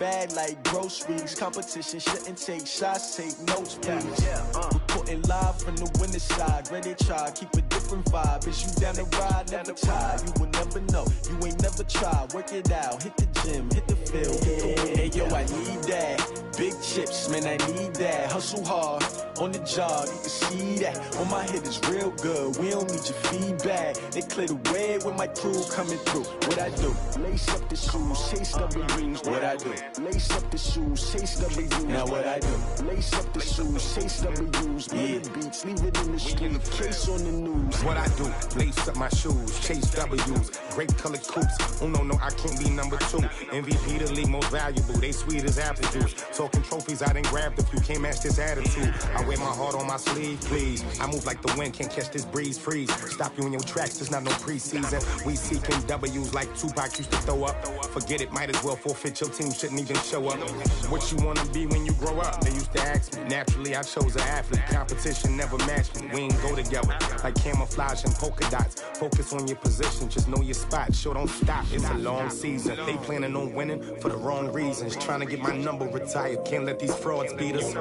bad like groceries. Competition shouldn't take shots, take notes, please. Reporting live from the winning side. Ready to try, keep a different vibe. Is you down the ride, never tired. You will never know, you ain't never tried. Work it out, hit the gym, hit the field, hit the win. Hey yo, I need that. Big chips, man, I need that. Hustle hard, on the job, you can see that. On my head is real good, we don't need your feedback. They clear the way with my crew coming through. What I do? Lace up the shoes, chase W's. What I do? Lace up the shoes, chase W's. Now what I do? Lace up the shoes, chase W's. Beat the beats, leave it in the street, case on the news. What I do? Lace up my shoes, chase W's. Great colored coops. Oh no, I can't be number 2. MVP the league most valuable. They sweet as apple juice. Talking trophies, I done grabbed a few. Can't match this attitude. I wear my heart on my sleeve, please. I move like the wind, can't catch this breeze, freeze. Stop you in your tracks, there's not no preseason. We seeking W's like Tupac used to throw up. Forget it, might as well forfeit. Your team shouldn't even show up. What you wanna be when you grow up? They used to ask me. Naturally, I chose an athlete. Competition never matched me. We ain't go together like camouflage and polka dots. Focus on your position, just know your spot. Sure, don't stop. It's a long season. They planning on winning for the wrong reasons. Trying to get my number retired. Can't let these frauds beat us.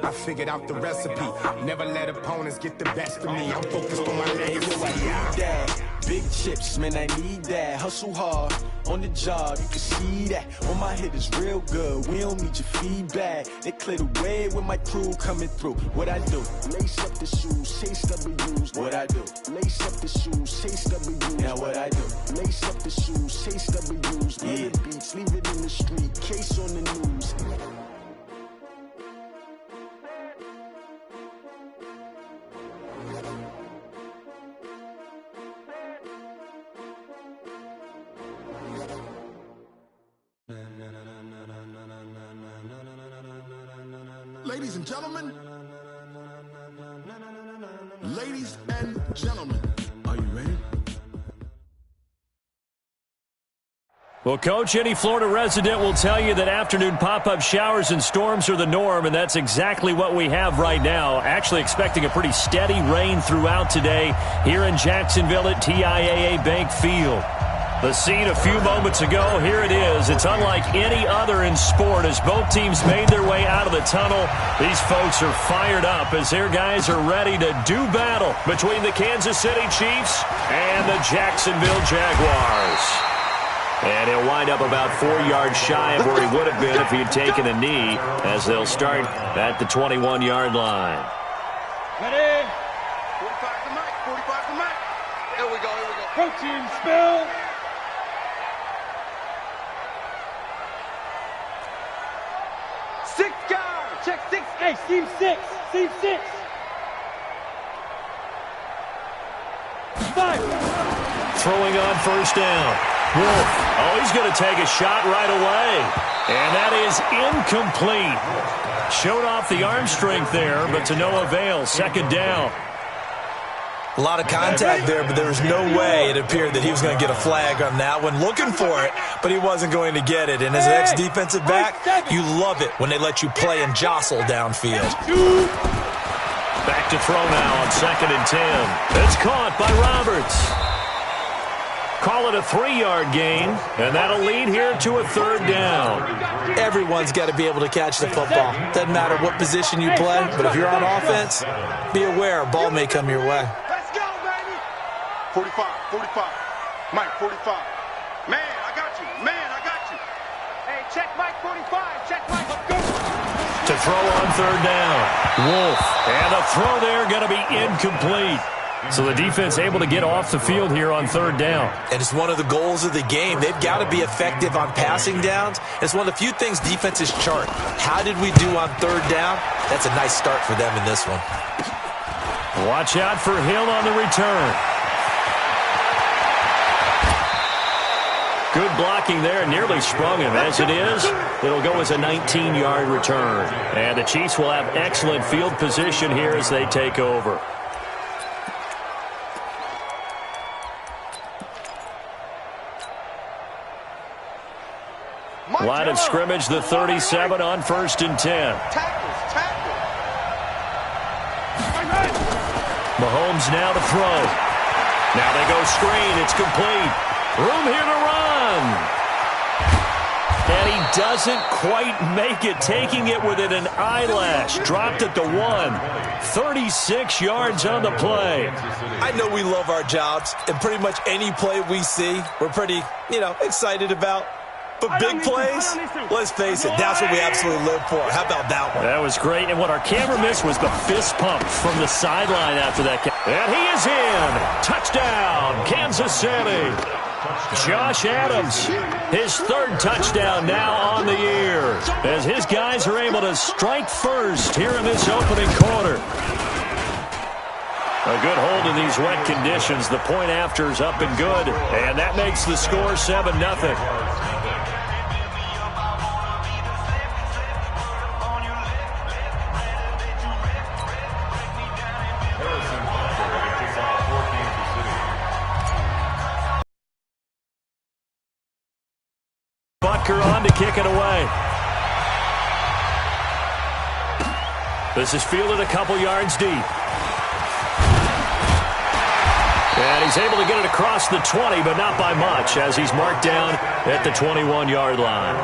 I figured out the recipe. Never let opponents get the best of me. I'm focused on my legacy. I need that. Big chips, man, I need that. Hustle hard, on the job, you can see that. On my head is real good, we don't need your feedback. They clear the way with my crew coming through. What I do? Lace up the shoes, chase W's. What I do? Lace up the shoes, chase W's. Now what I do? Lace up the shoes, chase W's. Beat the beats, leave it in the street, case on the news. Ladies and gentlemen, are you ready? Well, Coach, any Florida resident will tell you that afternoon pop-up showers and storms are the norm, and that's exactly what we have right now. Actually expecting a pretty steady rain throughout today here in Jacksonville at TIAA Bank Field. The scene a few moments ago, here it is. It's unlike any other in sport as both teams made their way out of the tunnel. These folks are fired up as their guys are ready to do battle between the Kansas City Chiefs and the Jacksonville Jaguars. And he'll wind up about 4 yards shy of where he would have been if he had taken a knee as they'll start at the 21-yard line. Ready? 45 to Mike, 45 to Mike. Here we go. Protein spill. Check 6. Hey, seam 6. 5. Throwing on first down. Wolf. Oh, he's going to take a shot right away. And that is incomplete. Showed off the arm strength there, but to no avail. Second down. A lot of contact there, but there was no way it appeared that he was going to get a flag on that one. Looking for it, but he wasn't going to get it. And as an ex-defensive back, you love it when they let you play and jostle downfield. Back to throw now on 2nd and 10. It's caught by Roberts. Call it a 3-yard gain, and that'll lead here to a 3rd down. Everyone's got to be able to catch the football. Doesn't matter what position you play, but if you're on offense, be aware a ball may come your way. 45. Mike, 45. Man, I got you. Hey, check Mike 45. Check Mike. Go. To throw on 3rd down. Wolf. And the throw there going to be incomplete. So the defense able to get off the field here on 3rd down. And it's one of the goals of the game. They've got to be effective on passing downs. It's one of the few things defenses chart. How did we do on 3rd down? That's a nice start for them in this one. Watch out for Hill on the return. Good blocking there, nearly sprung him. As it is, it'll go as a 19-yard return. And the Chiefs will have excellent field position here as they take over. Line of scrimmage, the 37 on 1st and 10. Mahomes now to throw. Now they go screen. It's complete. Room here to run. And he doesn't quite make it, taking it within an eyelash. Dropped at the 1. 36 yards on the play. I know we love our jobs, and pretty much any play we see, we're pretty, excited about. But big plays, let's face it, that's what we absolutely live for. How about that one? That was great, and what our camera missed was the fist pump from the sideline after that. And he is in. Touchdown, Kansas City. Josh Adams, his 3rd touchdown now on the year, as his guys are able to strike first here in this opening quarter. A good hold in these wet conditions. The point after is up and good, and that makes the score 7-0. Butker on to kick it away. This is fielded a couple yards deep. And he's able to get it across the 20, but not by much, as he's marked down at the 21-yard line.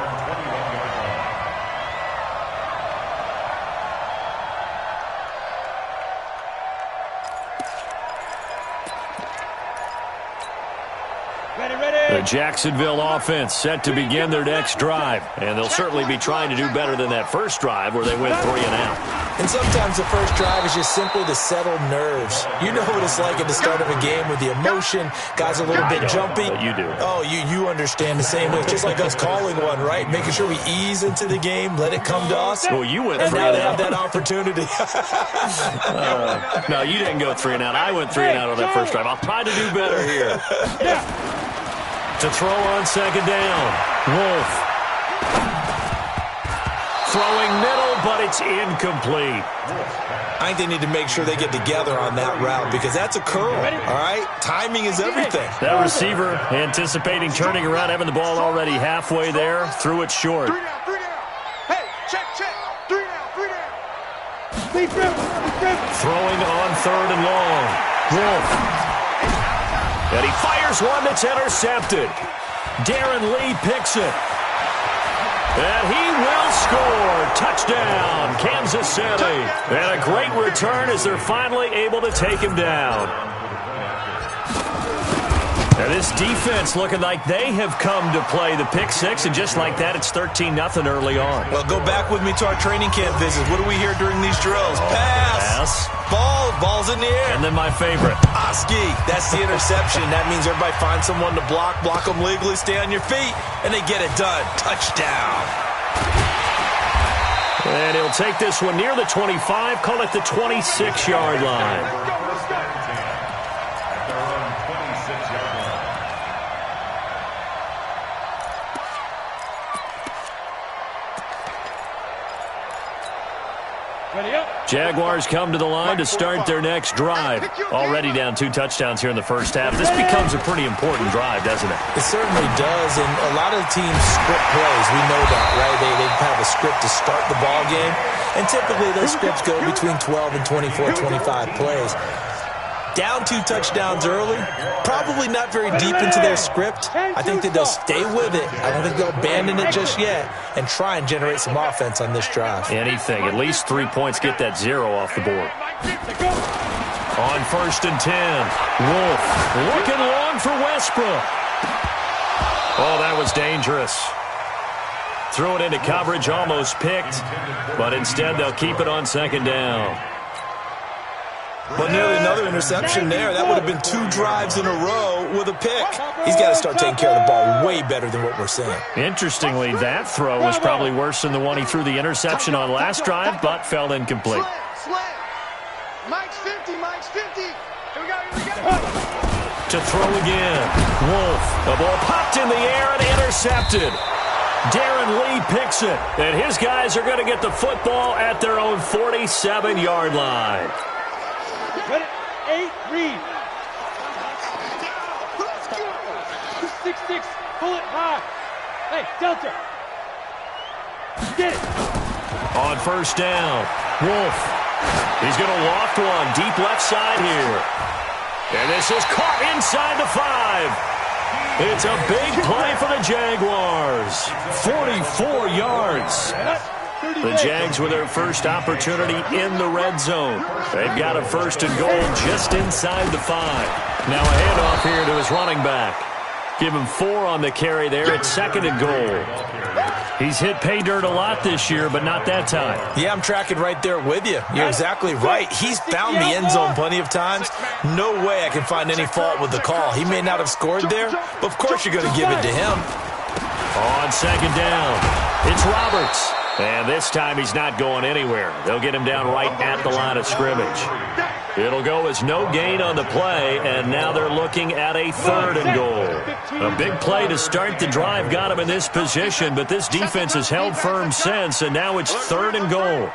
The Jacksonville offense set to begin their next drive, and they'll certainly be trying to do better than that first drive where they went 3 and out. And sometimes the first drive is just simply to settle nerves. You know what it's like at the start of a game with the emotion. Guys are a little bit jumpy. You do. Oh, you understand the same way. It's just like us calling one, right? Making sure we ease into the game, let it come to us. Well, you went 3 and now they have that opportunity. No, you didn't go 3 and out. I went 3 and out on that first drive. I'll try to do better here. To throw on second down. Wolf. Throwing middle, but it's incomplete. I think they need to make sure they get together on that route because that's a curl, all right? Timing is everything. That receiver anticipating turning around, having the ball already halfway there, threw it short. 3 down, 3 down. Hey, check. 3 down. Throwing on 3rd and long. Wolf. And he fires one that's intercepted. Darren Lee picks it. And he will score. Touchdown, Kansas City. And a great return as they're finally able to take him down. And this defense looking like they have come to play the pick six, and just like that, it's 13-0 early on. Well, go back with me to our training camp visits. What do we hear during these drills? Pass. Ball's in the air. And then my favorite. Oski, that's the interception. That means everybody finds someone to block them legally, stay on your feet, and they get it done. Touchdown. And he'll take this one near the 25, call it the 26-yard line. Jaguars come to the line to start their next drive. Already down 2 touchdowns here in the first half. This becomes a pretty important drive, doesn't it? It certainly does, and a lot of the teams script plays. We know that, right? They have a script to start the ball game, and typically those scripts go between 12 and 24, 25 plays. Down 2 touchdowns early, probably not very deep into their script. I think that they'll stay with it. I don't think they'll abandon it just yet and try and generate some offense on this drive. Anything. At least 3 points, get that 0 off the board. On 1st and 10, Wolf looking long for Westbrook. Oh, that was dangerous. Threw it into coverage, almost picked, but instead they'll keep it on 2nd down. But nearly another interception there. That would have been 2 drives in a row with a pick. He's got to start taking care of the ball way better than what we're seeing. Interestingly, that throw was probably worse than the one he threw the interception on last drive, but fell incomplete. Slam. Mike's 50. Here we go. To throw again. Wolf. The ball popped in the air and intercepted. Darren Lee picks it. And his guys are going to get the football at their own 47-yard line. Ready? 8, read. 6-6, pull it high. Hey, Delta. Get it. On 1st down, Wolf. He's going to loft one deep left side here. And this is caught inside the 5. It's a big play for the Jaguars. 44 yards. The Jags with their first opportunity in the red zone. They've got a 1st and goal just inside the 5. Now a handoff here to his running back. Give him 4 on the carry there. It's 2nd and goal. He's hit pay dirt a lot this year, but not that time. Yeah, I'm tracking right there with you. You're exactly right. He's found the end zone plenty of times. No way I can find any fault with the call. He may not have scored there, but of course you're going to give it to him. On 2nd down, it's Roberts. And this time he's not going anywhere. They'll get him down right at the line of scrimmage. It'll go as no gain on the play, and now they're looking at a 3rd and goal. A big play to start the drive got him in this position, but this defense has held firm since, and now it's 3rd and goal.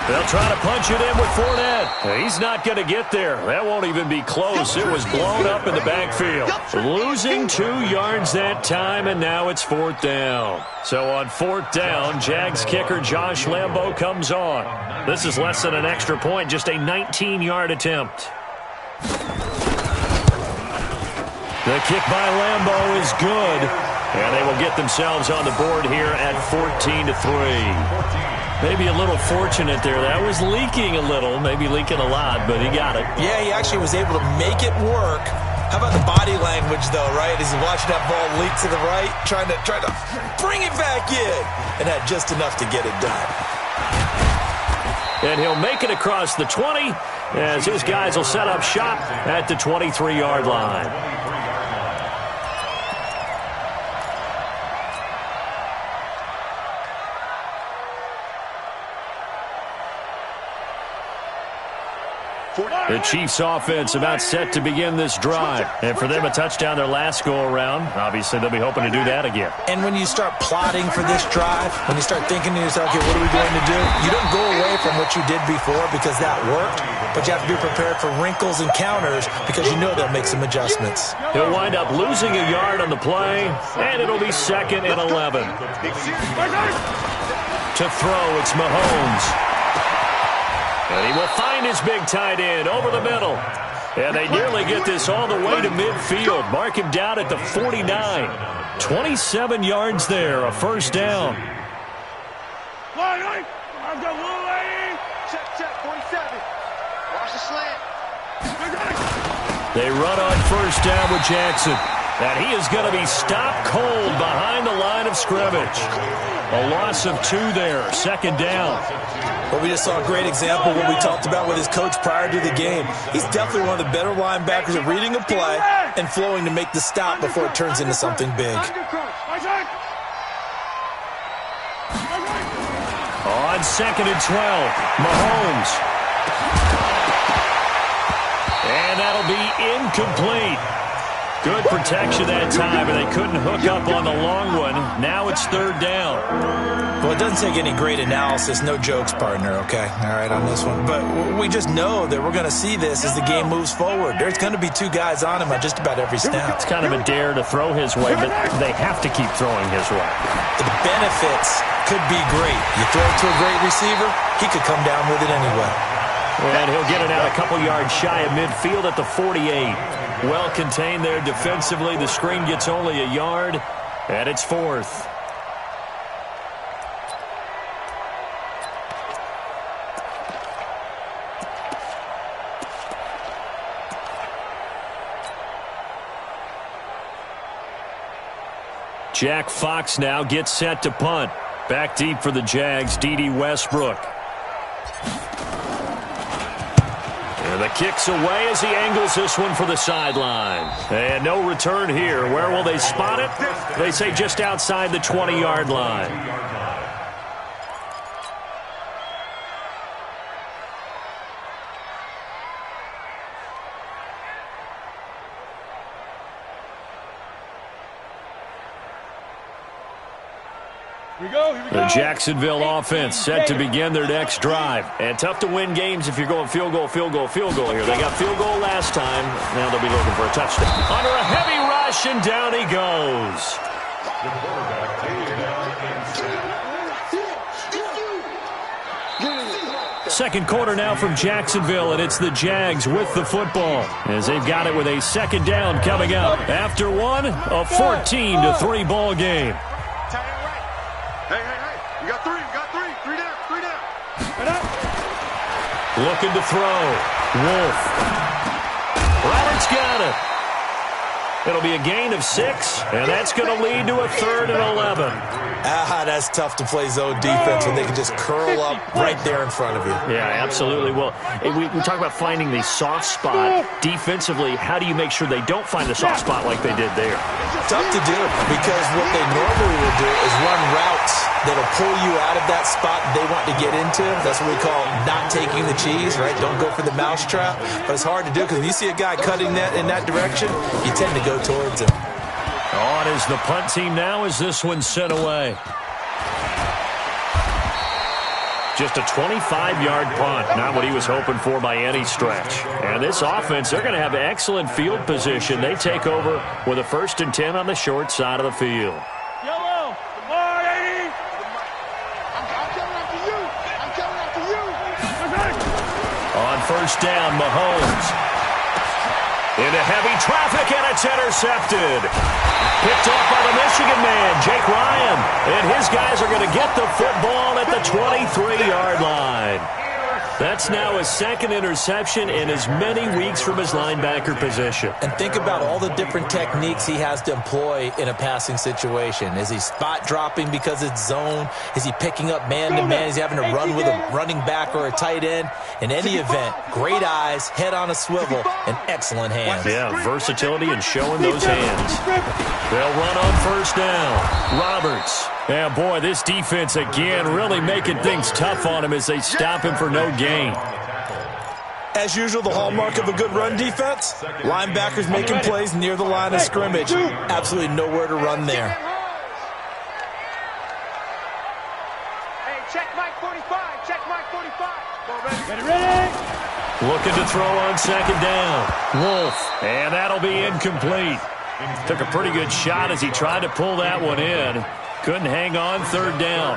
They'll try to punch it in with Fournette. He's not going to get there. That won't even be close. It was blown up in the backfield. Losing 2 yards that time, and now it's 4th down. So on 4th down, Jags kicker Josh Lambo comes on. This is less than an extra point, just a 19-yard attempt. The kick by Lambo is good, and they will get themselves on the board here at 14-3. Maybe a little fortunate there. That was leaking a little, maybe leaking a lot, but he got it. Yeah, he actually was able to make it work. How about the body language, though, right? As he watched that ball leak to the right, trying to bring it back in, and had just enough to get it done. And he'll make it across the 20 as his guys will set up shop at the 23-yard line. The Chiefs offense about set to begin this drive. And for them, a touchdown their last go-around. Obviously, they'll be hoping to do that again. And when you start plotting for this drive, when you start thinking to yourself, okay, what are we going to do? You don't go away from what you did before because that worked, but you have to be prepared for wrinkles and counters because you know they'll make some adjustments. He'll wind up losing a yard on the play, and it'll be 2nd and 11. To throw, it's Mahomes. And he will find his big tight end over the middle. And they nearly get this all the way to midfield. Mark him down at the 49. 27 yards there, a 1st down. Check, 47. Watch the slant. They run on 1st down with Jackson. And he is going to be stopped cold behind the line of scrimmage. A loss of 2 there, 2nd down. Well, we just saw a great example of what we talked about with his coach prior to the game. He's definitely one of the better linebackers at reading a play and flowing to make the stop before it turns into something big. On 2nd and 12, Mahomes. And that'll be incomplete. Good protection that time, and they couldn't hook up on the long one. Now it's 3rd down. Well, it doesn't take any great analysis. No jokes, partner, okay? All right, on this one. But we just know that we're going to see this as the game moves forward. There's going to be 2 guys on him on just about every snap. It's kind of a dare to throw his way, but they have to keep throwing his way. The benefits could be great. You throw it to a great receiver, he could come down with it anyway. And he'll get it out a couple yards shy of midfield at the 48. Well contained there defensively. The screen gets only a yard, and it's 4th. Jack Fox now gets set to punt. Back deep for the Jags, D.D. Westbrook. And the kick's away as he angles this one for the sideline. And no return here. Where will they spot it? They say just outside the 20-yard line. The Jacksonville offense set to begin their next drive. And tough to win games if you're going field goal here. They got field goal last time. Now they'll be looking for a touchdown. Under a heavy rush, and down he goes. Second quarter now from Jacksonville, and it's the Jags with the football as they've got it with a second down coming up. After one, a 14-3 ball game. Hey. You got three. Three down. Looking to throw. Wolf. Roberts got it. It'll be a gain of 6, and that's going to lead to a 3rd and 11. That's tough to play zone defense when they can just curl up right there in front of you. Yeah, absolutely. Well, we talk about finding the soft spot. Defensively, how do you make sure they don't find the soft spot like they did there? Tough to do because what they normally will do is run routes that'll pull you out of that spot they want to get into. That's what we call not taking the cheese, right? Don't go for the mousetrap. But it's hard to do because when you see a guy cutting that in that direction, you tend to go towards him. On is the punt team now as this one's sent away. Just a 25-yard punt, not what he was hoping for by any stretch. And this offense, they're going to have excellent field position. They take over with a 1st and 10 on the short side of the field. Yellow. Come on, 80. I'm coming after you. On 1st down, Mahomes. Into heavy traffic, and it's intercepted. Picked off by the Michigan man, Jake Ryan. And his guys are going to get the football at the 23-yard line. That's now his 2nd interception in as many weeks from his linebacker position. And think about all the different techniques he has to employ in a passing situation. Is he spot dropping because it's zone? Is he picking up man-to-man? Is he having to run with a running back or a tight end? In any event, great eyes, head on a swivel, and excellent hands. Yeah, versatility and showing those hands. They'll run on 1st down. Roberts. Yeah, boy, this defense again really making things tough on him as they stop him for no gain. As usual, the hallmark of a good run defense, linebackers making plays near the line of scrimmage. Absolutely nowhere to run there. Hey, check Mike 45. Check Mike 45. Ready. Looking to throw on 2nd down. Wolf. And that'll be incomplete. Took a pretty good shot as he tried to pull that one in. Couldn't hang on 3rd down.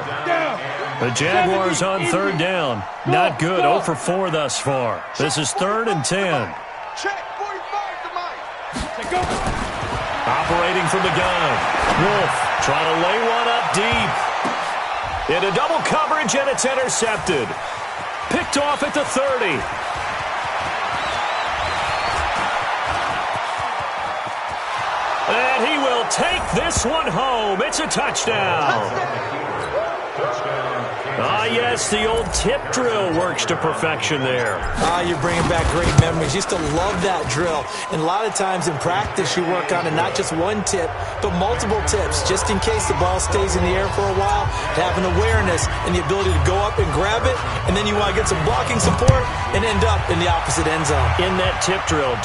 The Jaguars on 3rd down. Not good. 0 for 4 thus far. This is 3rd and 10. Check 45 to Mike. Operating from the gun. Wolf trying to lay one up deep. Into double coverage, and it's intercepted. Picked off at the 30. And he will take this one home. It's a touchdown. Yes, the old tip drill works to perfection there. You're bringing back great memories. Used to love that drill. And a lot of times in practice, you work on it, not just one tip, but multiple tips, just in case the ball stays in the air for a while, to have an awareness and the ability to go up and grab it, and then you want to get some blocking support and end up in the opposite end zone. In that tip drill,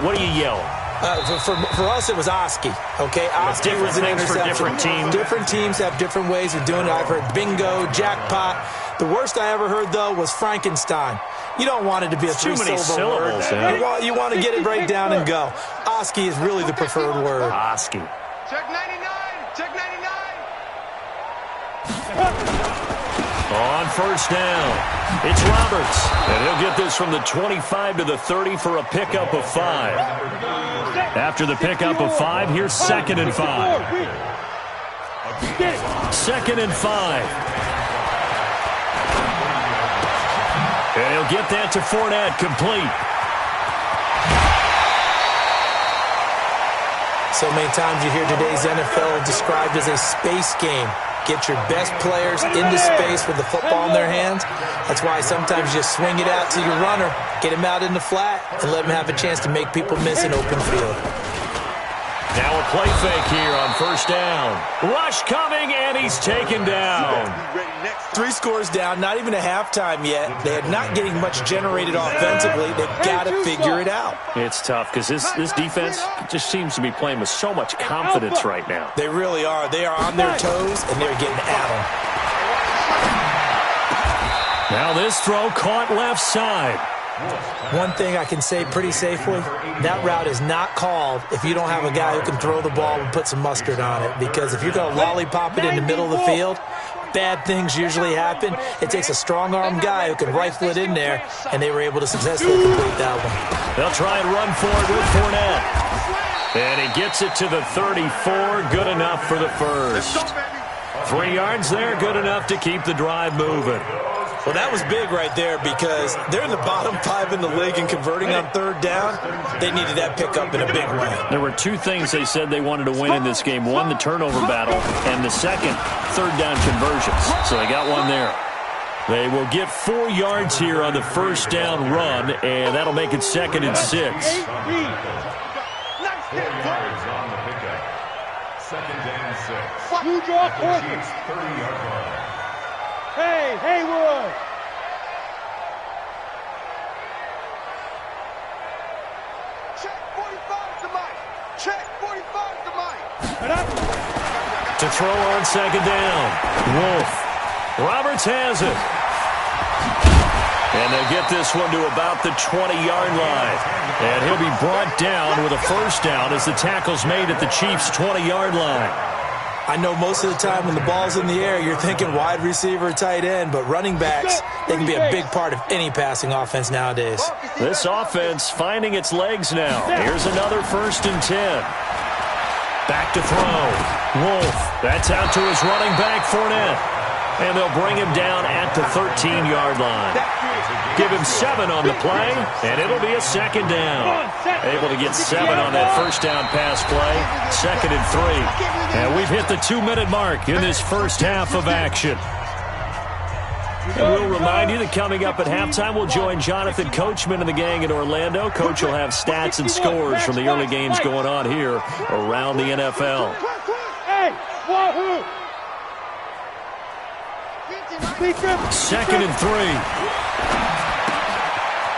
what do you yell? For us, it was Oski. Okay, Oski was an interception. Different teams. Different teams have different ways of doing it. I've heard bingo, jackpot. The worst I ever heard, though, was Frankenstein. You don't want it to be a 3-syllable word. You want to get it right down and go. Oski is really the preferred word. Oski. Check 99. Check 99. On 1st down, it's Roberts. And he'll get this from the 25 to the 30 for a pickup of 5. After the pickup of 5, here's 2nd and 5. 2nd and 5. And he'll get that to Fournette, complete. So many times you hear today's NFL described as a space game. Get your best players into space with the football in their hands. That's why sometimes you just swing it out to your runner, get him out in the flat, and let him have a chance to make people miss an open field. Now a play fake here on 1st down. Rush coming, and he's taken down. 3 scores down, not even a halftime yet. They are not getting much generated offensively. They've got to figure it out. It's tough because this defense just seems to be playing with so much confidence right now. They really are. They are on their toes, and they're getting at them. Now this throw caught left side. One thing I can say pretty safely, that route is not called if you don't have a guy who can throw the ball and put some mustard on it. Because if you're going to lollipop it in the middle of the field, bad things usually happen. It takes a strong-arm guy who can rifle it in there, and they were able to successfully complete that one. They'll try and run for it with Fournette. And he gets it to the 34. Good enough for the first. 3 yards there, good enough to keep the drive moving. Well, that was big right there because they're in the bottom 5 in the league and converting on third down. They needed that pickup in a big way. There were 2 things they said they wanted to win in this game. One, the turnover battle, and the second, third down conversions. So they got one there. They will get 4 yards here on the first down run, and that'll make it 2nd and 6. 4 yards on the pickup. 2nd and 6. You draw Chiefs 30-yard line. Hey, Haywood! Check 45 to Mike. Check 45 to Mike. To throw on 2nd down. Wolf. Roberts has it. And they'll get this one to about the 20-yard line. And he'll be brought down with a first down as the tackle's made at the Chiefs' 20-yard line. I know most of the time when the ball's in the air, you're thinking wide receiver, tight end, but running backs, they can be a big part of any passing offense nowadays. This offense finding its legs now. Here's another 1st and 10. Back to throw. Wolf. That's out to his running back, Fournette. And they'll bring him down at the 13-yard line. Give him 7 on the play, and it'll be a 2nd down. Able to get 7 on that first down pass play. 2nd and 3. And we've hit the 2-minute mark in this first half of action. And we'll remind you that coming up at halftime, we'll join Jonathan Coachman and the gang in Orlando. Coach will have stats and scores from the early games going on here around the NFL. Hey, wahoo! 2nd and 3.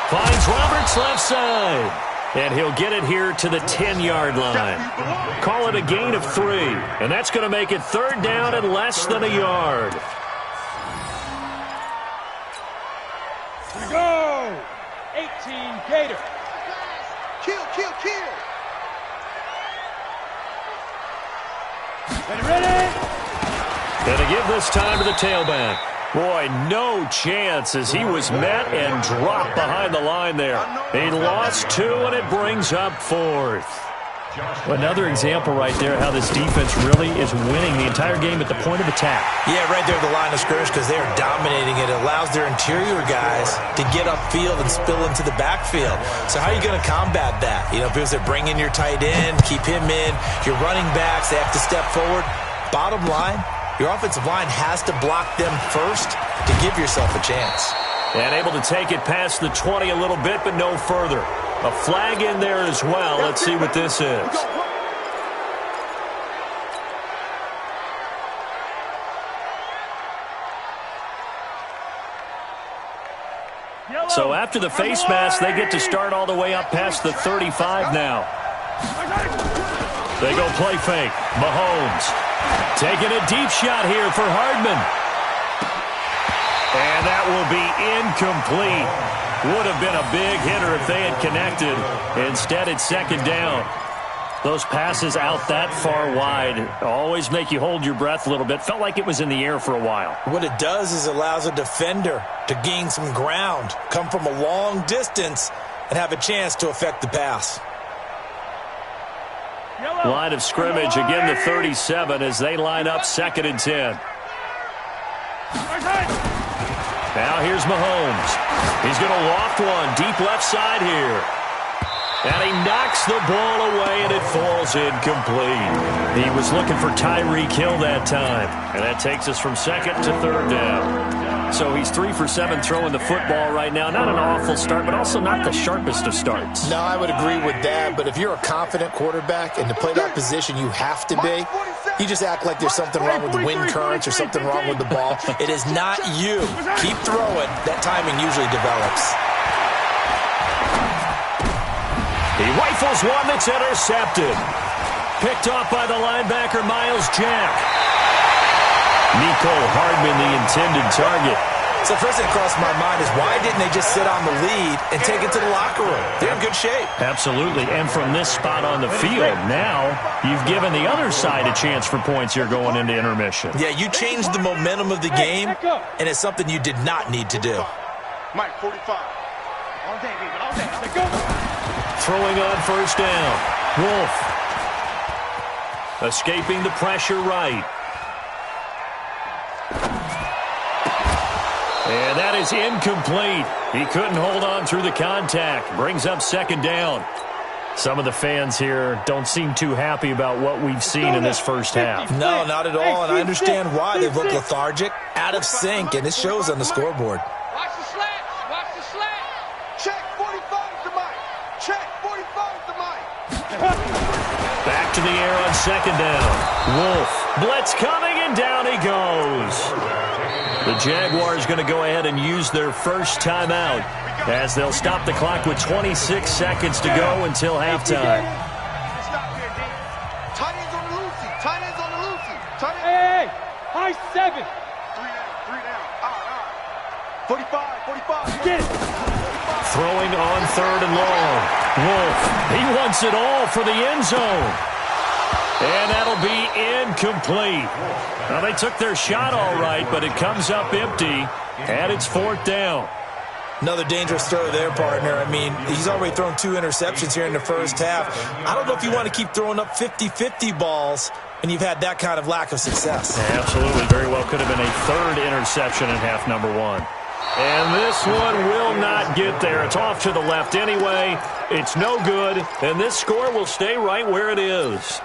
Finds Roberts left side. And he'll get it here to the 10-yard line. Call it a gain of 3. And that's going to make it 3rd down and less than a yard. Go! 18 Gator. Kill, kill, kill. Ready? And to give this time to the tailback. Boy, no chance as he was met and dropped behind the line there. He lost 2, and it brings up 4th. Another example right there how this defense really is winning the entire game at the point of attack. Yeah, right there at the line of scrimmage because they are dominating it. It allows their interior guys to get upfield and spill into the backfield. So how are you going to combat that? You know, because they bring in your tight end, keep him in. Your running backs, they have to step forward. Bottom line, your offensive line has to block them first to give yourself a chance. And able to take it past the 20 a little bit, but no further. A flag in there as well. Let's see what this is. So after the face mask, they get to start all the way up past the 35 now. They go play fake. Mahomes taking a deep shot here for Hardman. And that will be incomplete. Would have been a big hitter if they had connected. Instead, it's 2nd down. Those passes out that far wide always make you hold your breath a little bit. Felt like it was in the air for a while. What it does is it allows a defender to gain some ground, come from a long distance, and have a chance to affect the pass. Line of scrimmage, again the 37 as they line up 2nd and 10. Now here's Mahomes. He's going to loft one deep left side here. And he knocks the ball away, and it falls incomplete. He was looking for Tyreek Hill that time. And that takes us from 2nd to 3rd down. So he's 3 for 7 throwing the football right now. Not an awful start, but also not the sharpest of starts. No, I would agree with that. But if you're a confident quarterback and to play that position you have to be, you just act like there's something wrong with the wind currents or something wrong with the ball. It is not you. Keep throwing. That timing usually develops. He rifles one that's intercepted. Picked off by the linebacker, Myles Jack. Mecole Hardman, the intended target. So first thing that crossed my mind is why didn't they just sit on the lead and take it to the locker room? They're in good shape. Absolutely. And from this spot on the field, now you've given the other side a chance for points here going into intermission. Yeah, you changed the momentum of the game, and it's something you did not need to do. Mike, 45. All day, baby, all day. Let's go. Throwing on first down. Wolf. Escaping the pressure right. And that is incomplete. He couldn't hold on through the contact. Brings up second down. Some of the fans here don't seem too happy about what we've seen in this first half. No, not at all, and I understand why. They look lethargic, out of sync, and it shows on the scoreboard. Watch the slant. Watch the slant. Check 45 to Mike. Check 45 to Mike. Back to the air on second down. Wolf. Blitz coming, and down he goes. The Jaguars going to go ahead and use their first timeout as they'll stop the clock with 26 seconds to go until halftime. Stop here, D. Tight ends on the loosey. Tight ends on the loosey. Tight ends. Hey, high 7. 3 down. All right. 45. Get it. Throwing on third and long. Wolf. He wants it all for the end zone. And that'll be incomplete. Now, they took their shot all right, but it comes up empty, and it's fourth down. Another dangerous throw there, partner. I mean, he's already thrown 2 interceptions here in the first half. I don't know if you want to keep throwing up 50-50 balls, and you've had that kind of lack of success. Absolutely. Very well could have been a third interception in half number 1. And this one will not get there. It's off to the left anyway. It's no good, and this score will stay right where it is.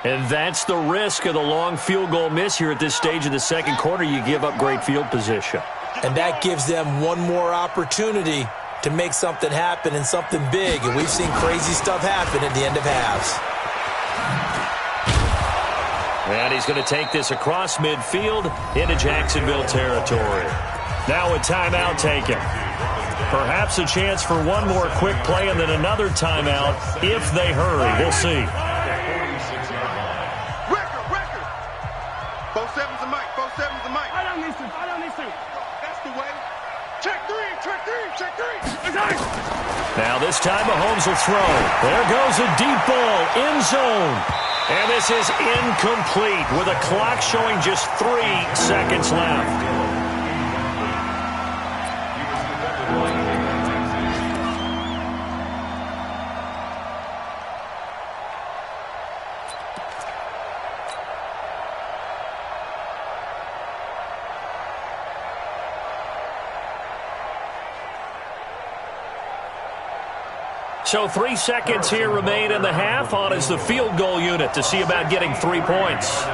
And that's the risk of the long field goal miss here at this stage of the second quarter. You give up great field position. And that gives them one more opportunity to make something happen and something big. And we've seen crazy stuff happen at the end of halves. And he's going to take this across midfield into Jacksonville territory. Now a timeout taken. Perhaps a chance for one more quick play and then another timeout if they hurry. We'll see. Both sevens to Mike. Both sevens to Mike. I don't need to. That's the way. Check 3. Check 3. Check 3. Now this time Mahomes will throw. There goes a deep ball. End zone. And this is incomplete with a clock showing just 3 seconds left. So 3 seconds here remain in the half. On is the field goal unit to see about getting 3 points.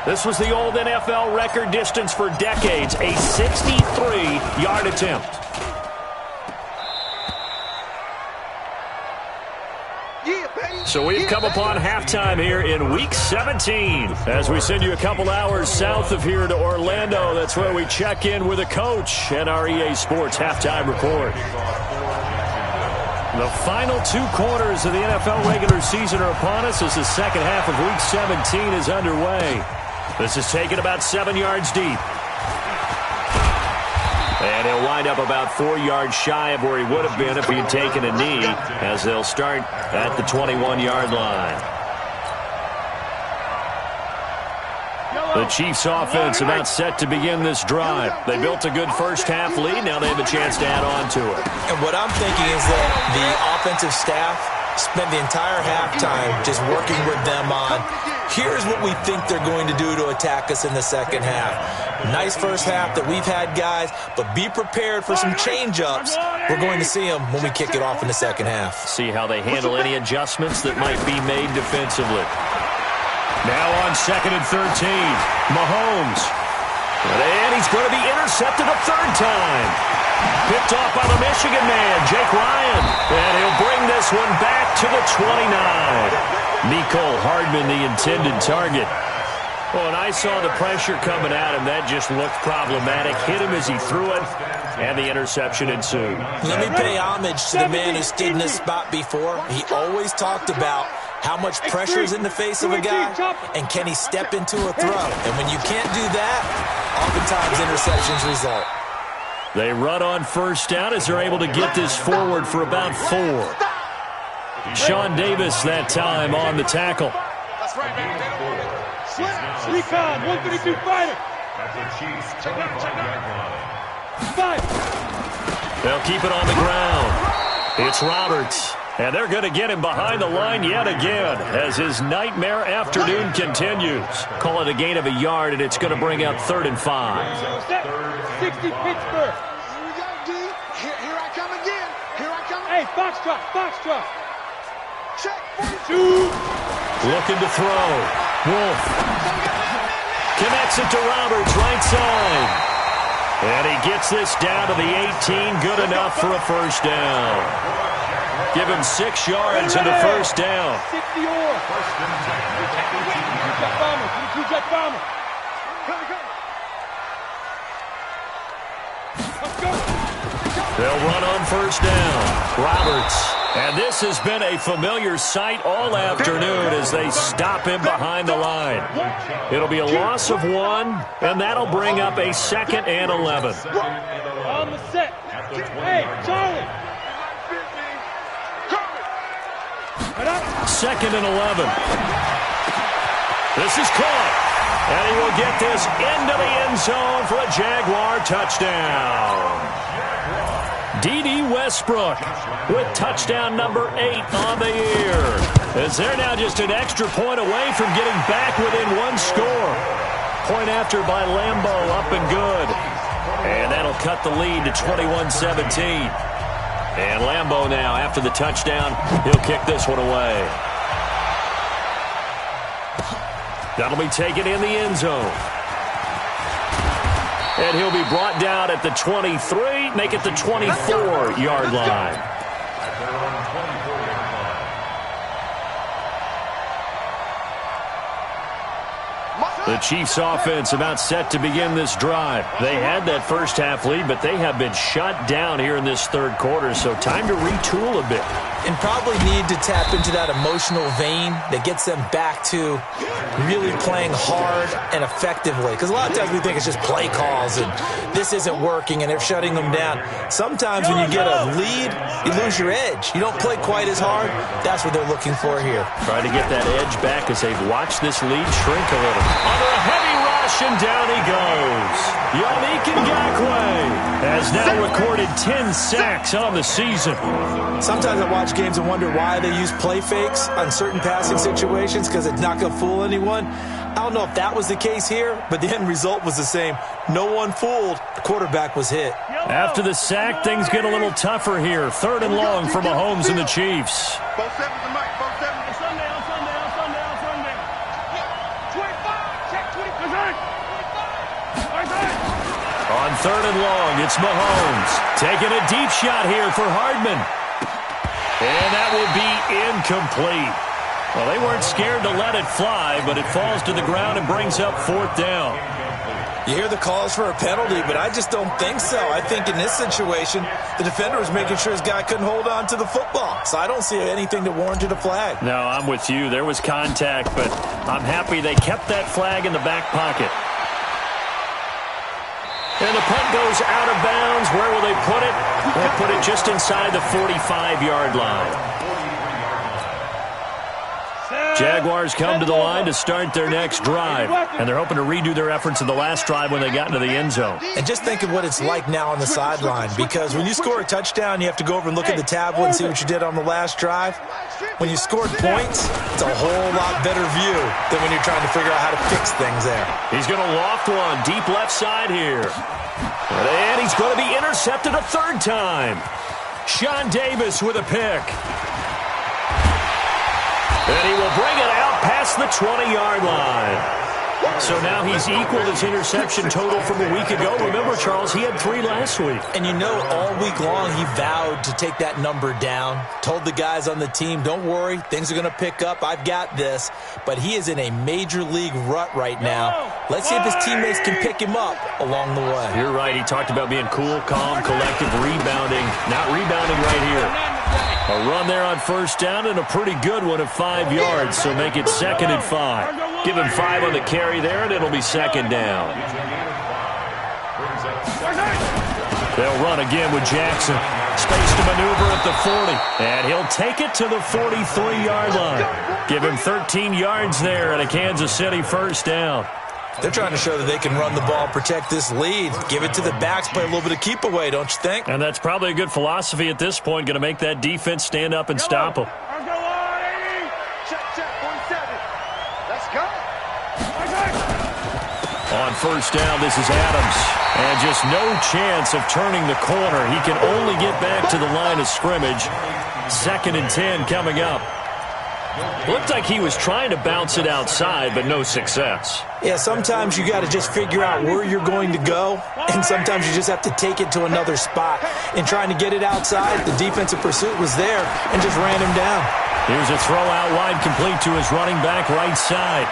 This was the old NFL record distance for decades, a 63-yard attempt. So we've come upon halftime here in Week 17 as we send you a couple hours south of here to Orlando. That's where we check in with a coach and our EA Sports halftime report. The final 2 quarters of the NFL regular season are upon us as the second half of Week 17 is underway. This is taken about 7 yards deep. And he'll wind up about 4 yards shy of where he would have been if he had taken a knee, as they'll start at the 21-yard line. The Chiefs offense about set to begin this drive. They built a good first half lead. Now they have a chance to add on to it. And what I'm thinking is that the offensive staff spent the entire halftime just working with them on, here's what we think they're going to do to attack us in the second half. Nice first half that we've had, guys, but be prepared for some change-ups. We're going to see them when we kick it off in the second half. See how they handle any adjustments that might be made defensively. Now on 2nd and 13, Mahomes. And he's going to be intercepted a third time. Picked off by the Michigan man, Jake Ryan. And he'll bring this one back to the 29. Mecole Hardman, the intended target. Well, and I saw the pressure coming at him. That just looked problematic. Hit him as he threw it, and the interception ensued. Let me pay homage to the man who stood in this spot before. He always talked about how much pressure is in the face of a guy, and can he step into a throw? And when you can't do that, oftentimes interceptions result. They run on first down as they're able to get this forward for about 4. Sean Davis that time on the tackle. Recon, 132 fighter. 5. They'll keep it on the ground. It's Roberts. And they're going to get him behind the line yet again as his nightmare afternoon continues. Call it a gain of a yard, and it's going to bring up 3rd and 5. 60 Pittsburgh. Here we go, D. Here I come again. Here I come. Hey, Foxtrot. Check. 2. Looking to throw. Wolf connects it to Roberts, right side. And he gets this down to the 18, good enough for a first down. Give him 6 yards in the first down. 60 or. Jet bomber. Let's go. They'll run on first down. Roberts. And this has been a familiar sight all afternoon as they stop him behind the line. It'll be a loss of 1, and that'll bring up a 2nd and 11. On the set. Hey, Charlie. 2nd and 11. This is caught. And he will get this into the end zone for a Jaguar touchdown. D.D. Westbrook with touchdown number 8 on the year. As they're now just an extra point away from getting back within 1 score. Point after by Lambo, up and good. And that'll cut the lead to 21-17. And Lambo now, after the touchdown, he'll kick this one away. That'll be taken in the end zone. And he'll be brought down at the 23, make it the 24-yard line. The Chiefs offense about set to begin this drive. They had that first half lead, but they have been shut down here in this 3rd quarter, so time to retool a bit. And probably need to tap into that emotional vein that gets them back to really playing hard and effectively. Because a lot of times we think it's just play calls and this isn't working and they're shutting them down. Sometimes when you get a lead, you lose your edge. You don't play quite as hard. That's what they're looking for here. Trying to get that edge back as they've watched this lead shrink a little. Under a heavy rush, and down he goes. Yannick Ngakoue has now recorded 10 sacks on the season. Sometimes I watch games and wonder why they use play fakes on certain passing situations because it's not going to fool anyone. I don't know if that was the case here, but the end result was the same. No one fooled. The quarterback was hit. After the sack, things get a little tougher here. 3rd and long for Mahomes and the Chiefs. Both 7 to Mike. Both 7 to Sunday. 25. Check 25. On 3rd and long, it's Mahomes. Taking a deep shot here for Hardman. And that will be incomplete. Well, they weren't scared to let it fly, but it falls to the ground and brings up 4th down. You hear the calls for a penalty, but I just don't think so. I think in this situation, the defender was making sure his guy couldn't hold on to the football. So I don't see anything that warranted a flag. No, I'm with you. There was contact, but I'm happy they kept that flag in the back pocket. And the punt goes out of bounds. Where will they put it? They'll put it just inside the 45-yard line. Jaguars come to the line to start their next drive, and they're hoping to redo their efforts in the last drive when they got into the end zone. And just think of what it's like now on the sideline, because when you score a touchdown, you have to go over and look at the tablet and see what you did on the last drive. When you scored points, it's a whole lot better view than when you're trying to figure out how to fix things there. He's going to loft one deep left side here. And he's going to be intercepted a 3rd time. Sean Davis with a pick. And he will bring it out past the 20-yard line. So now he's equaled his interception total from a week ago. Remember, Charles, he had 3 last week. And you know, all week long he vowed to take that number down. Told the guys on the team, don't worry, things are going to pick up. I've got this. But he is in a major league rut right now. Let's see if his teammates can pick him up along the way. You're right. He talked about being cool, calm, collective, rebounding. Not rebounding right here. A run there on 1st down and a pretty good one of 5 yards, so make it 2nd and 5. Give him 5 on the carry there, and it'll be 2nd down. They'll run again with Jackson. Space to maneuver at the 40. And he'll take it to the 43-yard line. Give him 13 yards there and a Kansas City first down. They're trying to show that they can run the ball and protect this lead. Give it to the backs, play a little bit of keep away, don't you think? And that's probably a good philosophy at this point, going to make that defense stand up and stop them. Check, 47. Let's go. On first down, this is Adams. And just no chance of turning the corner. He can only get back to the line of scrimmage. 2nd and 10 coming up. Looked like he was trying to bounce it outside, but no success. Yeah, sometimes you got to just figure out where you're going to go, and sometimes you just have to take it to another spot. In trying to get it outside, the defensive pursuit was there and just ran him down. Here's a throw out wide, complete to his running back right side.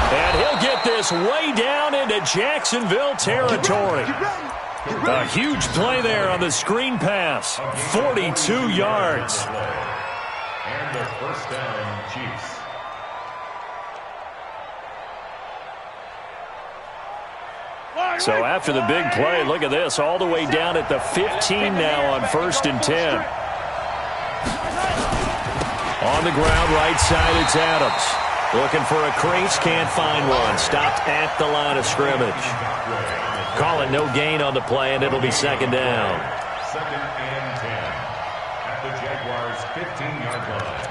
And he'll get this way down into Jacksonville territory. A huge play there on the screen pass. 42 yards. And the first down, Chiefs. So after the big play, look at this, all the way down at the 15 now on 1st and 10. On the ground, right side, it's Adams. Looking for a crease, can't find one. Stopped at the line of scrimmage. Call it no gain on the play, and it'll be 2nd down. 2nd and 10 at the Jaguars' 15-yard line.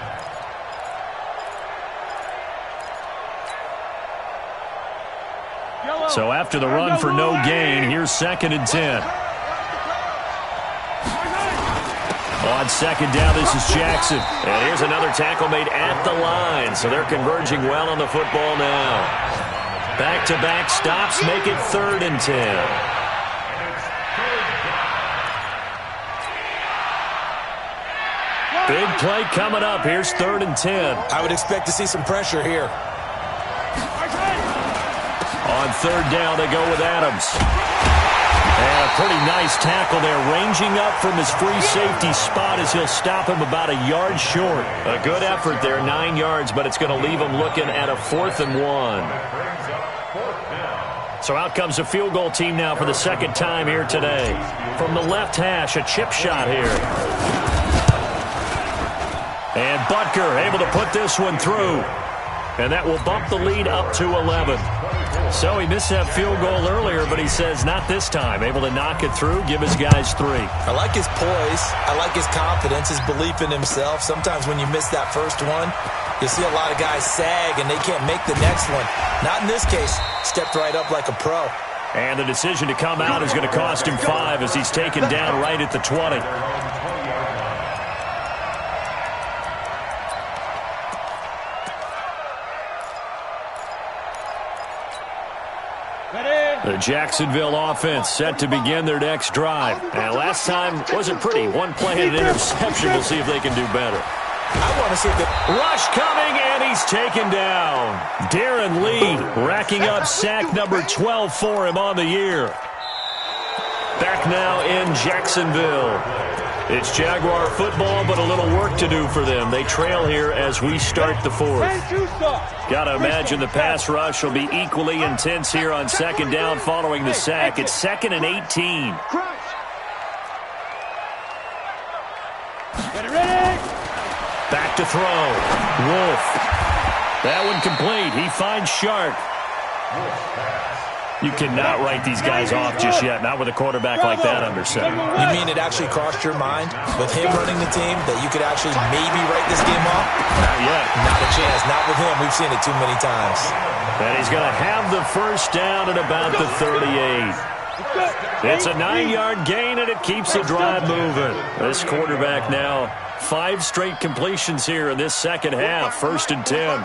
So after the run for no gain, here's 2nd and 10. On 2nd down, this is Jackson. And here's another tackle made at the line. So they're converging well on the football now. Back-to-back stops make it 3rd and 10. Big play coming up. Here's 3rd and 10. I would expect to see some pressure here. On 3rd down, they go with Adams. And a pretty nice tackle there, ranging up from his free safety spot as he'll stop him about a yard short. A good effort there, 9 yards, but it's going to leave him looking at a 4th and 1. So out comes a field goal team now for the 2nd time here today. From the left hash, a chip shot here. And Butker able to put this one through. And that will bump the lead up to 11. So he missed that field goal earlier, but he says not this time. Able to knock it through, give his guys 3. I like his poise. I like his confidence, his belief in himself. Sometimes when you miss that first one, you see a lot of guys sag and they can't make the next one. Not in this case. Stepped right up like a pro. And the decision to come out is going to cost him 5 as he's taken down right at the 20. The Jacksonville offense set to begin their next drive. And last time wasn't pretty. One play and an interception. We'll see if they can do better. I want to see the rush coming, and he's taken down. Darren Lee racking up sack number 12 for him on the year. Back now in Jacksonville. It's Jaguar football, but a little work to do for them. They trail here as we start the 4th. Got to imagine the pass rush will be equally intense here on 2nd down following the sack. It's 2nd and 18. Back to throw. Wolf. That one complete. He finds Sharp. You cannot write these guys off just yet, not with a quarterback like that under center. You mean it actually crossed your mind with him running the team that you could actually maybe write this game off? Not yet. Not a chance. Not with him. We've seen it too many times. And he's going to have the first down at about the 38. It's a 9-yard gain, and it keeps the drive moving. This quarterback now, 5 straight completions here in this second half. 1st and 10.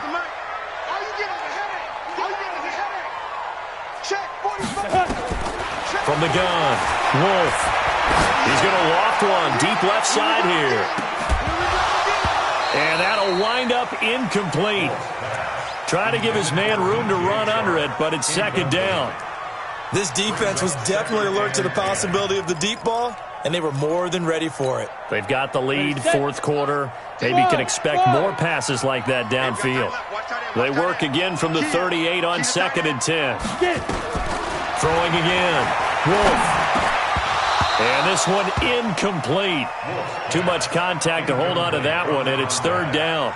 From the gun, Wolf. He's going to loft one deep left side here. And that'll wind up incomplete. Trying to give his man room to run under it, but it's 2nd down. This defense was definitely alert to the possibility of the deep ball, and they were more than ready for it. They've got the lead, 4th quarter. Maybe can expect more passes like that downfield. They work again from the 38 on 2nd and 10. Throwing again. Wolf. And this one incomplete. Too much contact to hold on to that one, and it's third down.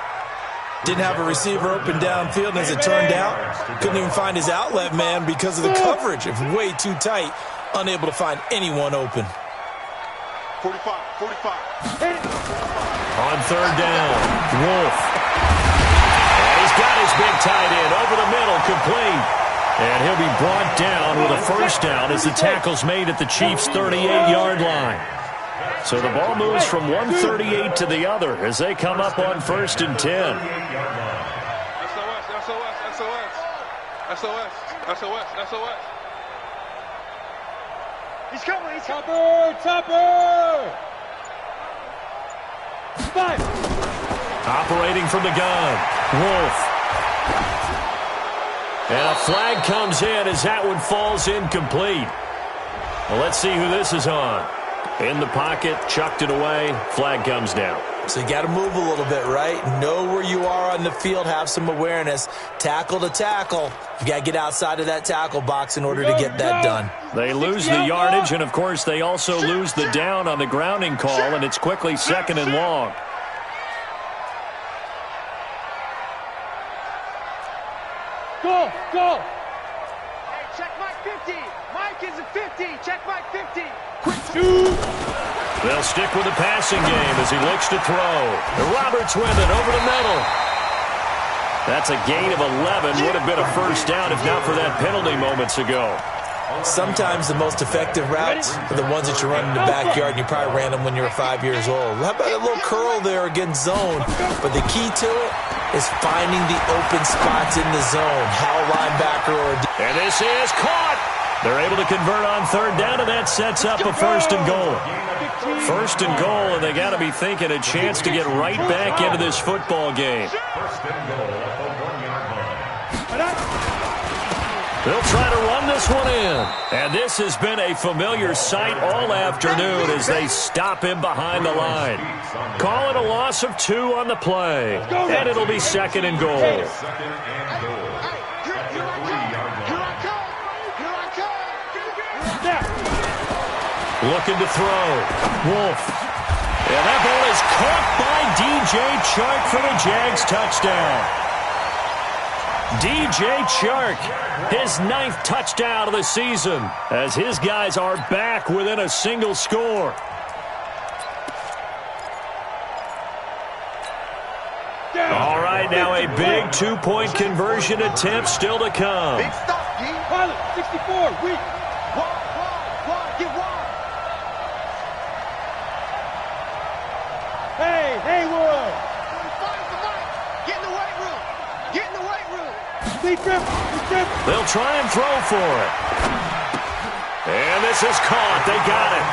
Didn't have a receiver open downfield, and as it turned out, couldn't even find his outlet man because of the coverage. It was way too tight, unable to find anyone open. 45. On third down, Wolf. And he's got his big tight end over the middle, complete. And he'll be brought down with a first down as the tackle's made at the Chiefs' 38-yard line. So the ball moves from 138 to the other as they come up on 1st and 10. SOS. He's coming. Topper! 5. Operating from the gun, Wolf. And a flag comes in as that one falls incomplete. Well, let's see who this is on. In the pocket, chucked it away, flag comes down. So you got to move a little bit, right? Know where you are on the field, have some awareness. Tackle to tackle. You got to get outside of that tackle box in order to get that done. They lose the yardage, and of course they also lose the down on the grounding call, and it's quickly 2nd and long. Go! Hey, check Mike 50. Mike is a 50. Check Mike 50. They'll stick with the passing game as he looks to throw. And Roberts with it over the middle. That's a gain of 11. Would have been a first down if not for that penalty moments ago. Sometimes the most effective routes are the ones that you run in the backyard, and you probably ran them when you were 5 years old. How about a little curl there against zone? But the key to it is finding the open spots in the zone. How a linebacker or a... And this is caught. They're able to convert on third down, and that sets up a 1st and goal. 1st and goal, and they got to be thinking a chance to get right back into this football game. 1st and goal at the 1-yard line. They'll try to run this one in. And this has been a familiar sight all afternoon as they stop him behind the line. Call it a loss of 2 on the play. And it'll be 2nd and goal. 2nd and goal. Looking to throw. Wolf. And that ball is caught by DJ Chark for the Jags touchdown. DJ Chark, his 9th touchdown of the season, as his guys are back within a single score. All right, now a big 2-point conversion attempt still to come. Big stuff, G. Pilot, 64, weak. Get wide. Hey, Haywood. Get in the weight room. Get in the weight room. Lead trip. They'll try and throw for it. And this is caught. They got it.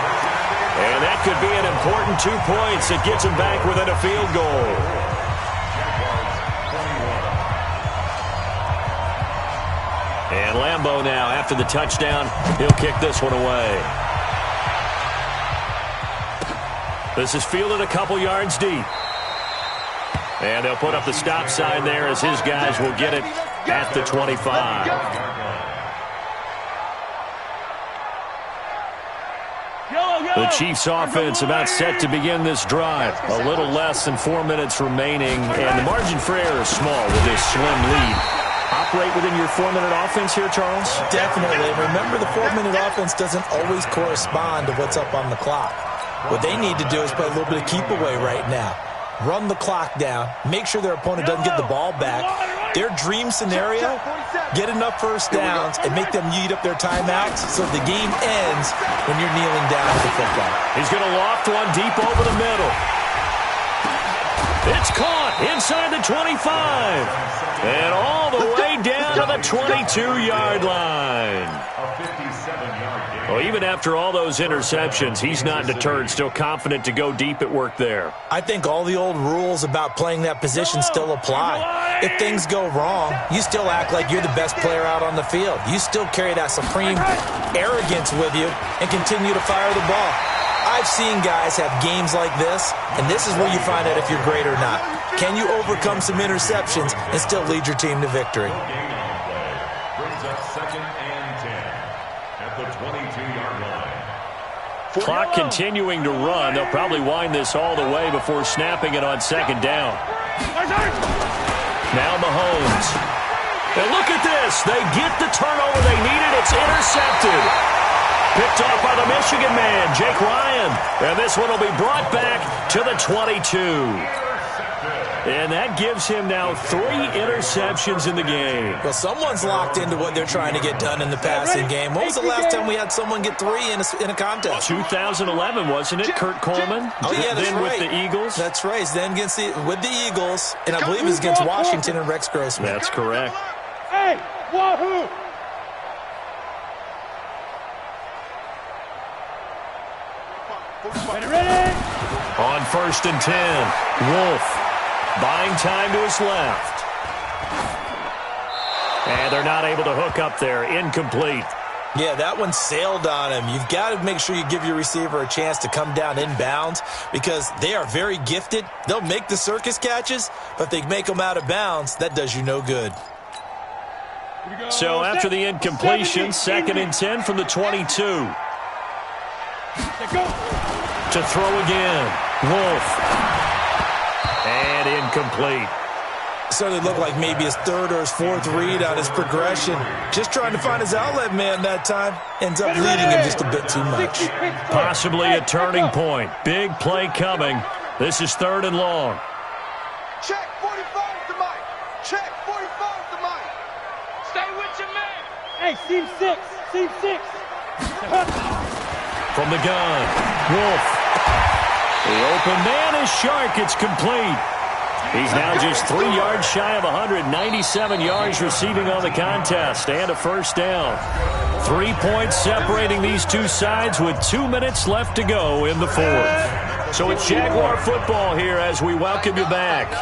And that could be an important 2 points that gets them back within a field goal. And Lambeau now, after the touchdown, he'll kick this one away. This is fielded a couple yards deep. And they'll put up the stop sign there as his guys will get it at the 25. The Chiefs offense about set to begin this drive. A little less than 4 minutes remaining, and the margin for error is small with this slim lead. Operate within your 4-minute offense here, Charles? Definitely. Remember, the 4-minute offense doesn't always correspond to what's up on the clock. What they need to do is play a little bit of keep away right now. Run the clock down. Make sure their opponent doesn't get the ball back. Their dream scenario, get enough first downs and make them eat up their timeouts so the game ends when you're kneeling down with the football. He's going to loft one deep over the middle. It's caught inside the 25. And all the way down to the 22-yard line. Well, even after all those interceptions, he's not deterred, still confident to go deep at work there. I think all the old rules about playing that position still apply. If things go wrong, you still act like you're the best player out on the field. You still carry that supreme arrogance with you and continue to fire the ball. I've seen guys have games like this, and this is where you find out if you're great or not. Can you overcome some interceptions and still lead your team to victory? Brings up 2nd and 10. at the 22-yard line. Clock continuing to run. They'll probably wind this all the way before snapping it on second down. Now Mahomes. And look at this. They get the turnover they needed. It's intercepted. Picked off by the Michigan man, Jake Ryan. And this one will be brought back to the 22. And that gives him now 3 interceptions in the game. Well, someone's locked into what they're trying to get done in the passing game. When was the last time we had someone get 3 in a contest? 2011, wasn't it? Kurt Coleman? Oh, yeah, that's then right. with the Eagles? That's right. Then with the Eagles, and I believe it was against Washington and Rex Grossman. That's correct. Hey, wahoo! Ready? On 1st and 10, Wolf buying time to his left. And they're not able to hook up there. Incomplete. Yeah, that one sailed on him. You've got to make sure you give your receiver a chance to come down inbounds because they are very gifted. They'll make the circus catches, but if they make them out of bounds, that does you no good. So after the incompletion, 2nd and 10 from the 22. To throw again. Wolf. And incomplete. Certainly looked like maybe his 3rd or his 4th read on his progression. Just trying to find his outlet man that time. Ends up leading him just a bit too much. Possibly a turning point. Big play coming. This is 3rd and long. Check 45 to Mike. Check 45 to Mike. Stay with your man. Hey, seam 6. Seam 6. From the gun, Wolf. The open man is Shark. It's complete. He's now just 3 yards shy of 197 yards receiving on the contest and a first down. 3 points separating these two sides with 2 minutes left to go in the 4th. So it's Jaguar football here as we welcome you back.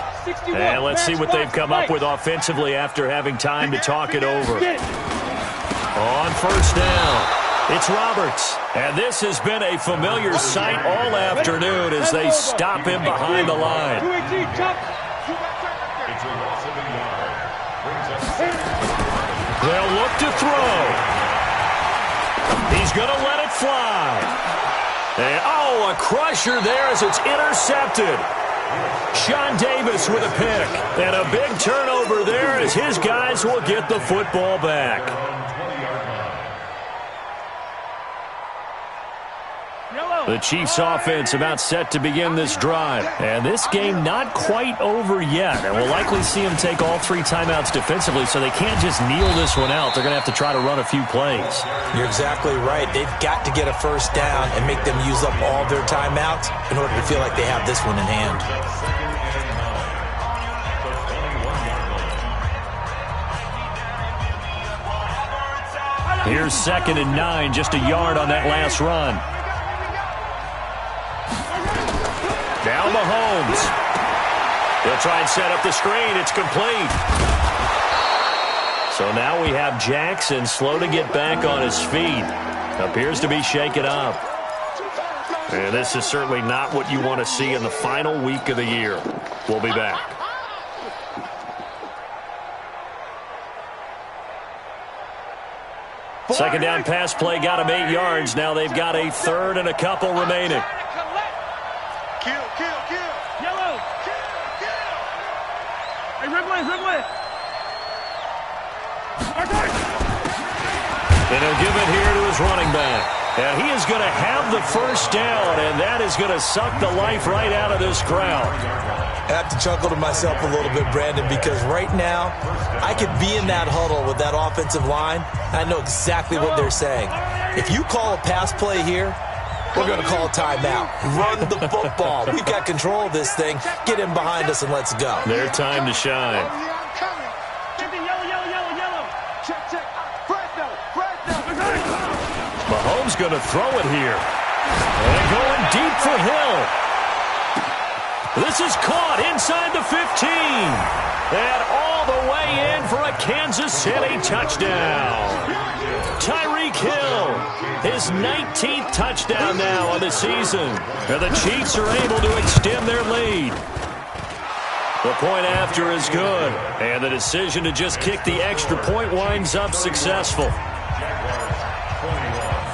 And let's see what they've come up with offensively after having time to talk it over. On 1st down. It's Roberts, and this has been a familiar sight all afternoon as they stop him behind the line. They'll look to throw. He's going to let it fly. And, a crusher there as it's intercepted. Sean Davis with a pick, and a big turnover there as his guys will get the football back. The Chiefs offense about set to begin this drive. And this game not quite over yet. And we'll likely see them take all 3 timeouts defensively, so they can't just kneel this one out. They're going to have to try to run a few plays. You're exactly right. They've got to get a first down and make them use up all their timeouts in order to feel like they have this one in hand. Here's 2nd and 9, just a yard on that last run. Now Mahomes. He'll try and set up the screen. It's complete. So now we have Jackson slow to get back on his feet. Appears to be shaken up. And this is certainly not what you want to see in the final week of the year. We'll be back. Second down pass play got him 8 yards. Now they've got a 3rd and a couple remaining. Kill. Yellow. Kill. Hey, red way. And he'll give it here to his running back. And he is going to have the first down, and that is going to suck the life right out of this crowd. I have to chuckle to myself a little bit, Brandon, because right now I could be in that huddle with that offensive line. I know exactly what they're saying. If you call a pass play here, we're going to call a timeout. Run the football. We've got control of this thing. Get in behind us and let's go. Their time to shine. Yellow. Check. Fresno. Mahomes going to throw it here. And going deep for Hill. This is caught inside the 15. And all the way in for a Kansas City touchdown. Tyreek Hill, his 19th touchdown now on the season. And the Chiefs are able to extend their lead. The point after is good. And the decision to just kick the extra point winds up successful.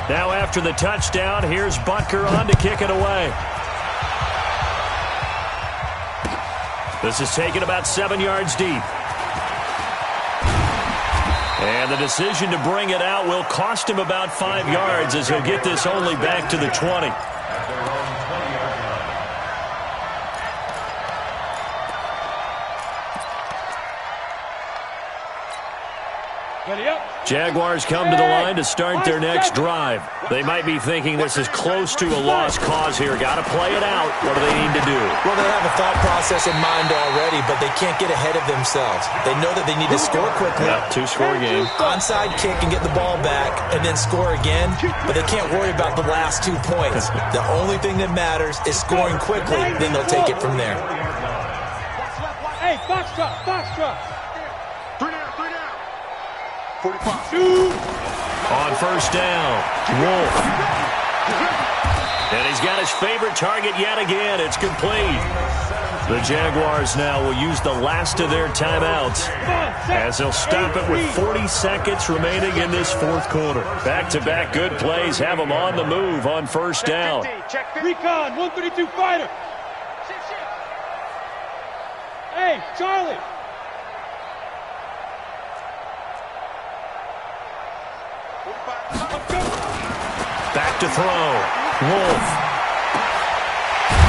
Now after the touchdown, here's Butker on to kick it away. This is taken about 7 yards deep. And the decision to bring it out will cost him about 5 yards as he'll get this only back to the 20. Jaguars come to the line to start their next drive. They might be thinking this is close to a lost cause here. Got to play it out. What do they need to do? Well, they have a thought process in mind already, but they can't get ahead of themselves. They know that they need to score quickly. Yeah, two-score game. Onside kick and get the ball back and then score again, but they can't worry about the last 2 points. The only thing that matters is scoring quickly, then they'll take it from there. Hey, box truck, box truck. 3 down, 3 down. 45. On first down, Wolf. And he's got his favorite target yet again. It's complete. The Jaguars now will use the last of their timeouts as they'll stop it with 40 seconds remaining in this fourth quarter. Back-to-back good plays have them on the move on first down. Recon, 132 fighter. Hey, Charlie. Back to throw. Wolf.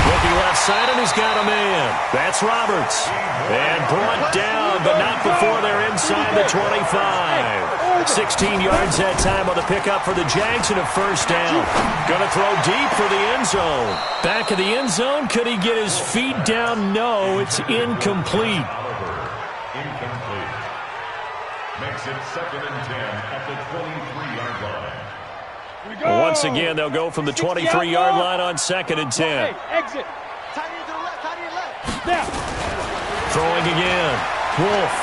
Looking left side, and he's got a man. That's Roberts. And brought down, but not before they're inside the 25. 16 yards that time on the pickup for the Jags and a first down. Going to throw deep for the end zone. Back of the end zone. Could he get his feet down? No, it's incomplete. Incomplete. Makes it 2nd and 10 at the 23-yard line. Once again, they'll go from the 23-yard line on 2nd and 10. Hey, exit. Tight end to the left, tight end left. Now. Throwing again. Wolf.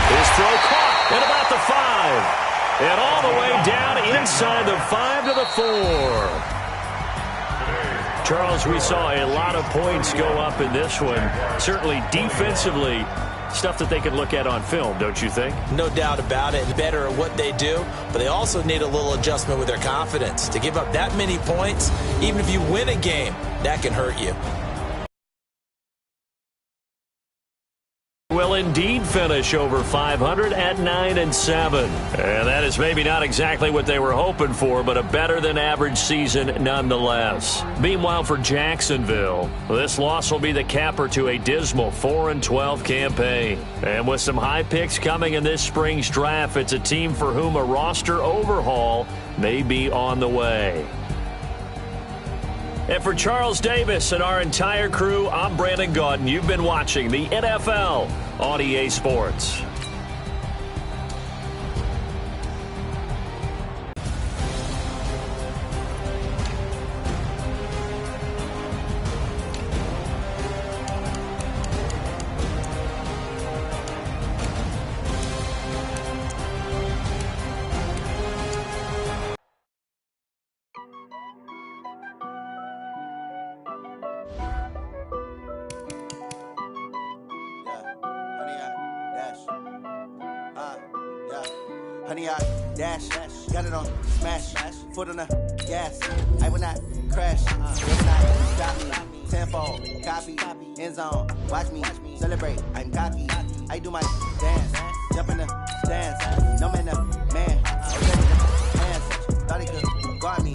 His throw caught at about the 5. And all the way down inside the 5 to the 4. Charles, we saw a lot of points go up in this one. Certainly defensively, stuff that they can look at on film, don't you think? No doubt about it. Better at what they do, but they also need a little adjustment with their confidence. To give up that many points, even if you win a game, that can hurt you. Will indeed finish over 500 at 9-7. And that is maybe not exactly what they were hoping for, but a better than average season nonetheless. Meanwhile, for Jacksonville, this loss will be the capper to a dismal 4-12 campaign. And with some high picks coming in this spring's draft, it's a team for whom a roster overhaul may be on the way. And for Charles Davis and our entire crew, I'm Brandon Gaudin. You've been watching the NFL on EA Sports. Honey, I dash, got it on smash, foot on the gas. I will not crash, will not stop me. Tenfold, copy, end zone. Watch me celebrate. I'm cocky. I do my dance, jump in the stands. No man, the man. Hands, thought he could guard me.